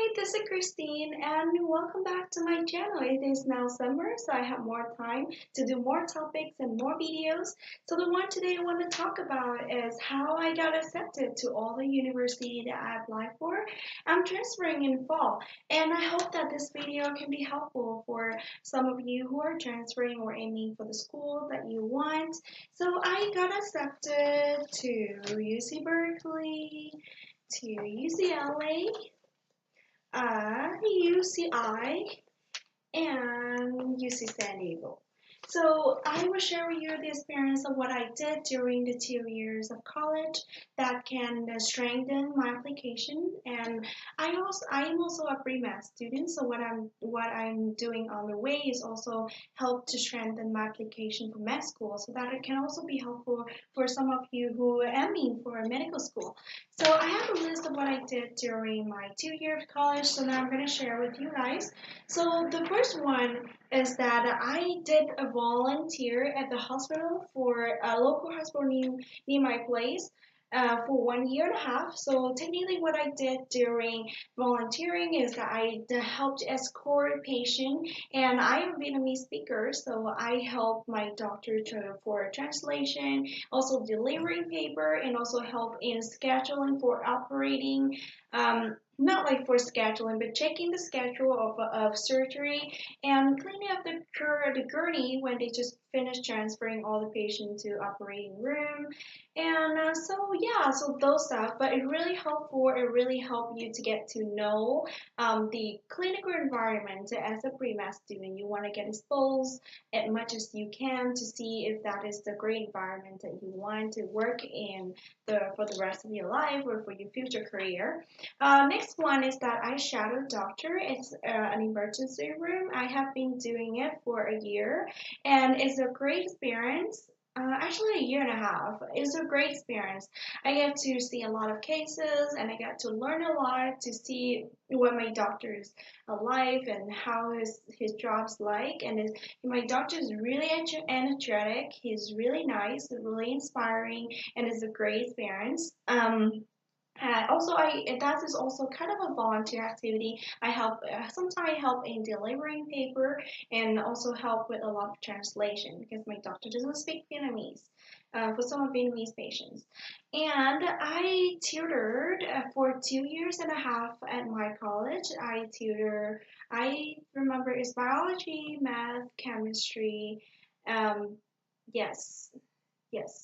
Hi, this is Christine, and welcome back to my channel. It is now summer, so I have more time to do more topics and more videos. So the one today I want to talk about is how I got accepted to all the university that I applied for. I'm transferring in fall, and I hope that this video can be helpful for some of you who are transferring or aiming for the school that you want. So I got accepted to UC Berkeley, to UCLA, UCI, and UC San Diego. So I will share with you the experience of what I did during the 2 years of college that can strengthen my application. And I am also a pre-med student, so what I'm doing on the way is also help to strengthen my application for med school, so that it can also be helpful for some of you who are aiming for medical school. So I have a list of what I did during my 2 years of college, so now I'm going to share with you guys. So the first one is that I did a volunteer at the hospital for a local hospital near my place for 1 year and a half. So technically what I did during volunteering is that I helped escort a patient, and I am a Vietnamese speaker, so I helped my doctor for translation, also delivering paper, and also help in scheduling for operating. Not like for scheduling, but checking the schedule of surgery and cleaning up the gurney when they just finish transferring all the patients to operating room. And so those stuff. But it really helpful. It really helped you to get to know the clinical environment as a pre-med student. You want to get exposed as much as you can to see if that is the great environment that you want to work in for the rest of your life or for your future career. Next one is that I shadow doctor. It's an emergency room. I have been doing it for a year, and it's a great experience. Actually, a year and a half. It's a great experience. I get to see a lot of cases, and I get to learn a lot to see what my doctor's life and how his job's like. And my doctor is really energetic. He's really nice, really inspiring, and it's a great experience. Also, that is also kind of a volunteer activity. I help sometimes I help in delivering paper and also help with a lot of translation because my doctor doesn't speak Vietnamese for some of Vietnamese patients. And I tutored for 2 years and a half at my college. I remember it's biology, math, chemistry. Um, yes, Yes,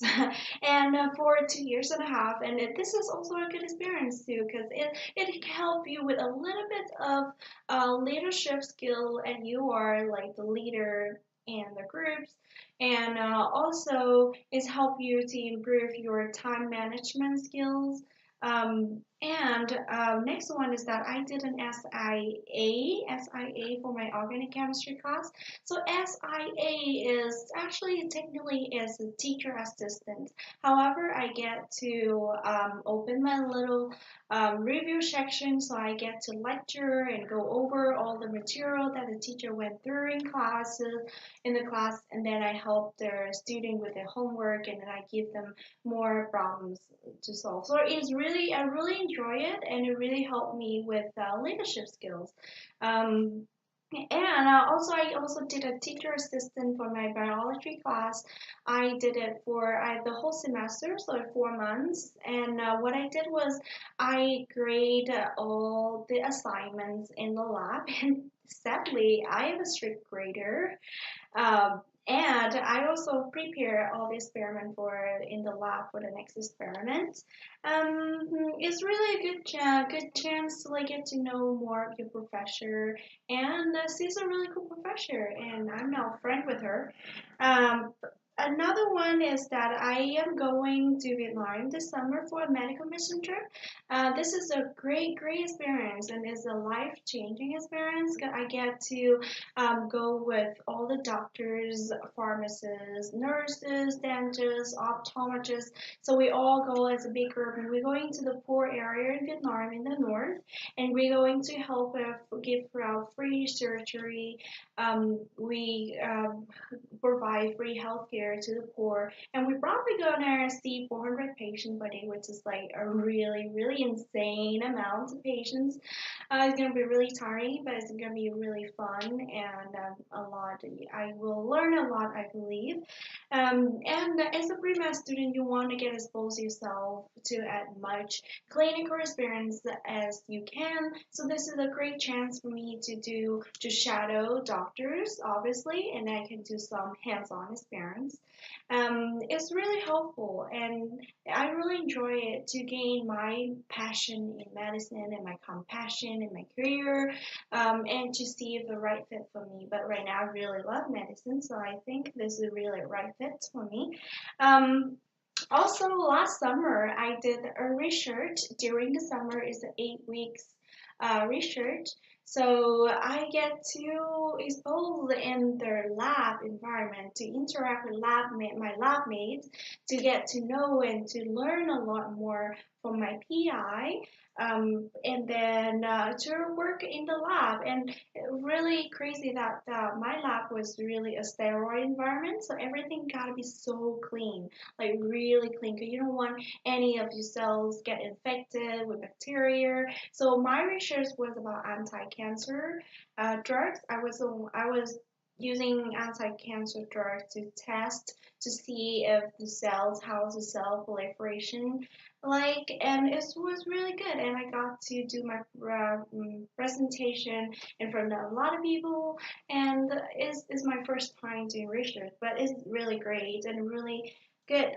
and for 2 years and a half, and this is also a good experience too, because it can help you with a little bit of leadership skill, and you are like the leader in the groups, and also it's help you to improve your time management skills. And next one is that I did an SIA for my organic chemistry class. So SIA is actually technically is a teacher assistant. However, I get to open my little review section, so I get to lecture and go over all the material that the teacher went through in the class, and then I help their student with their homework, and then I give them more problems to solve. So I really enjoy it, and it really helped me with leadership skills. Um, and I also did a teacher assistant for my biology class. I did it for the whole semester, so 4 months. And what I did was I grade all the assignments in the lab. And sadly, I am a strict grader. And I also prepare all the experiment for in the lab for the next experiment. It's really a good chance to like get to know more of your professor, and she's a really cool professor, and I'm now friend with her. Um, Another one is that I am going to Vietnam this summer for a medical mission trip. This is a great experience, and it's a life-changing experience. I get to go with all the doctors, pharmacists, nurses, dentists, optometrists. So we all go as a big group, and we're going to the poor area in Vietnam in the north, and we're going to help give out free surgery. We provide free healthcare care to the poor, and we're probably gonna see 400 patients per day, which is like a really, really insane amount of patients. It's gonna be really tiring, but it's gonna be really fun and a lot. I will learn a lot, I believe. And as a pre-med student, you want to get exposed yourself to as much clinical experience as you can. So this is a great chance for me to shadow doctors, obviously, and I can do some hands-on experience. It's really helpful, and I really enjoy it to gain my passion in medicine and my compassion in my career, and to see if the right fit for me. But right now, I really love medicine, so I think this is really a right fit for me. Um, Also, last summer, I did a research. During the summer is 8 weeks research. So I get to expose in their lab environment, to interact with my lab mates, to get to know and to learn a lot more from my PI, and then to work in the lab. And really crazy that my lab was really a steroid environment, so everything gotta be so clean, like really clean, because you don't want any of your cells get infected with bacteria. So my research was about anti-cancer drugs. I was using anti-cancer drugs to test to see if the cells, how the cell proliferation like, and it was really good. And I got to do my presentation in front of a lot of people, and it's my first time doing research, but it's really great and really good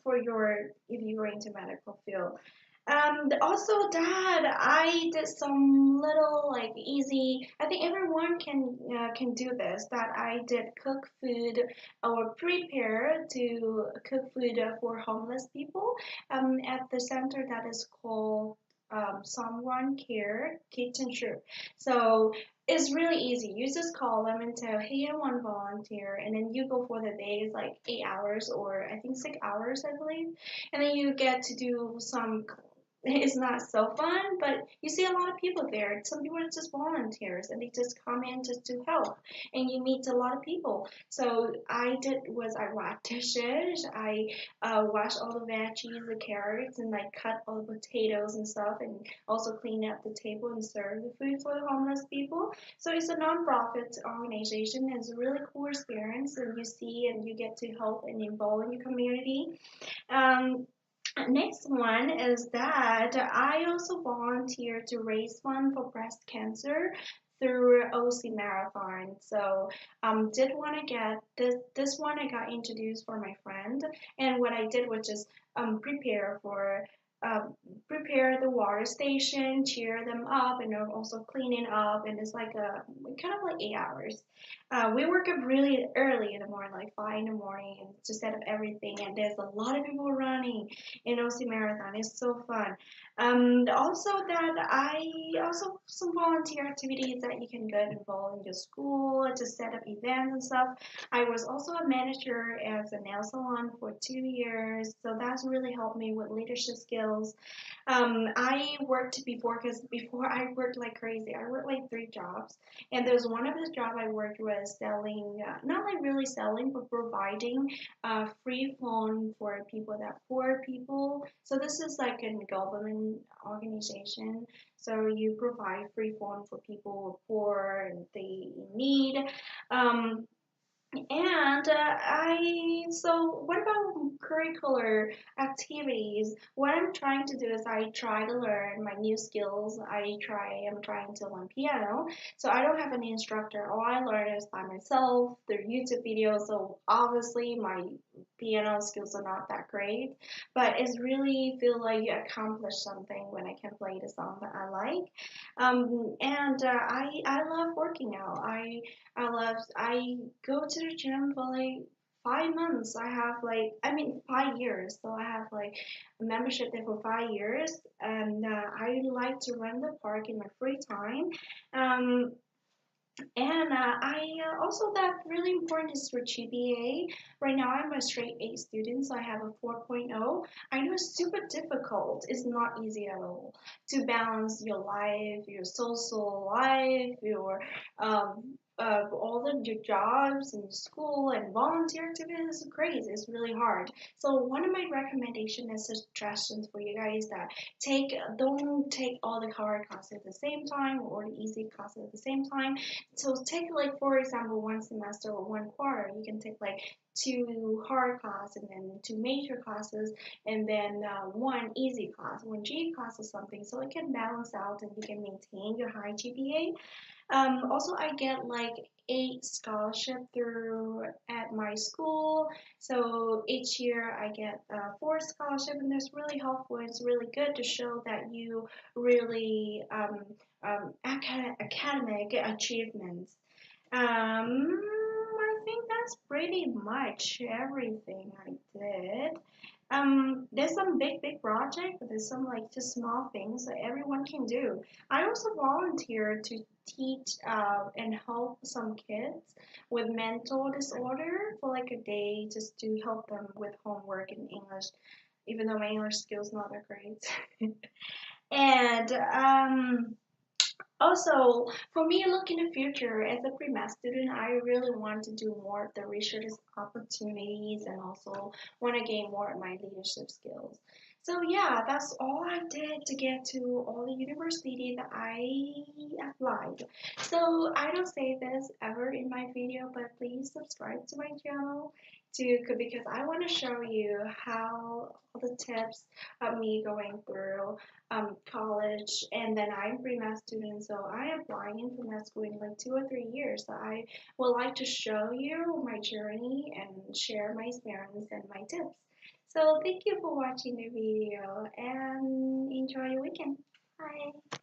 for your if you're into medical field. Also that I did some little like easy. I think everyone can do this. That I did cook food or prepare to cook food for homeless people. At the center that is called Someone Care Kitchen Soup. So it's really easy. You just call them and tell, hey, I want to volunteer, and then you go for the day. It's like 8 hours or I think 6 hours, I believe, and then you get to do some. It's not so fun, but you see a lot of people there. Some people are just volunteers and they just come in just to help, and you meet a lot of people. So I washed dishes, I washed all the veggies, the carrots, and I cut all the potatoes and stuff, and also clean up the table and serve the food for the homeless people. So it's a non-profit organization. It's a really cool experience, and you see and you get to help and involve in your community. Um, Next one is that I also volunteer to raise fund for breast cancer through OC Marathon. So did want to get this one I got introduced for my friend, and what I did was just um, prepare the water station, cheer them up, and also cleaning up, and it's like a kind of like 8 hours. We work up really early in the morning, like 5 in the morning, and to set up everything. And there's a lot of people running in OC Marathon. It's so fun. Also that I also some volunteer activities that you can get involved in your school to set up events and stuff. I was also a manager as a nail salon for 2 years, so that's really helped me with leadership skills. I worked before because before I worked like crazy. I worked like 3 jobs, and there was one of the job I worked was selling, not like really selling, but providing free phone for people that poor people. So this is like a government organization. So you provide free phone for people who are poor and they need. Um, and so what about curricular activities? What I'm trying to do is I try to learn my new skills. I'm trying to learn piano. So I don't have an instructor. All I learn is by myself through YouTube videos. So obviously my piano skills are not that great, but it's really feel like you accomplish something when I can play the song that I like. And I love working out. I go to the gym for like 5 months. I have like, I mean, 5 years. So I have like a membership there for 5 years, and I like to run the park in my free time. Um, and I also that really important is for GPA. Right now I'm a straight A student, so I have a 4.0. I know it's super difficult. It's not easy at all to balance your life, your social life, your all of your jobs and school and volunteer activities is crazy. It's really hard. So one of my recommendations and suggestions for you guys that don't take all the hard classes at the same time or the easy classes at the same time. So take like for example one semester or one quarter. You can take like two hard class and then two major classes and then one easy class, one G class or something, so it can balance out and you can maintain your high GPA. Also, I get like 8 scholarship through at my school. So each year I get 4 scholarship, and that's really helpful. It's really good to show that you really academic achievements. I think that's pretty much everything I did. There's some big project, but there's some like just small things that everyone can do. I also volunteer to teach and help some kids with mental disorder for like a day just to help them with homework in English, even though my English skills not that great. And also, for me, look in the future as a pre-med student, I really want to do more of the research opportunities and also want to gain more of my leadership skills. So yeah, that's all I did to get to all the university that I applied. So I don't say this ever in my video, but please subscribe to my channel to because I want to show you how all the tips of me going through college, and then I'm pre-med student, so I am applying for med school in like 2 or 3 years. So I would like to show you my journey and share my experience and my tips. So thank you for watching the video and enjoy your weekend. Bye.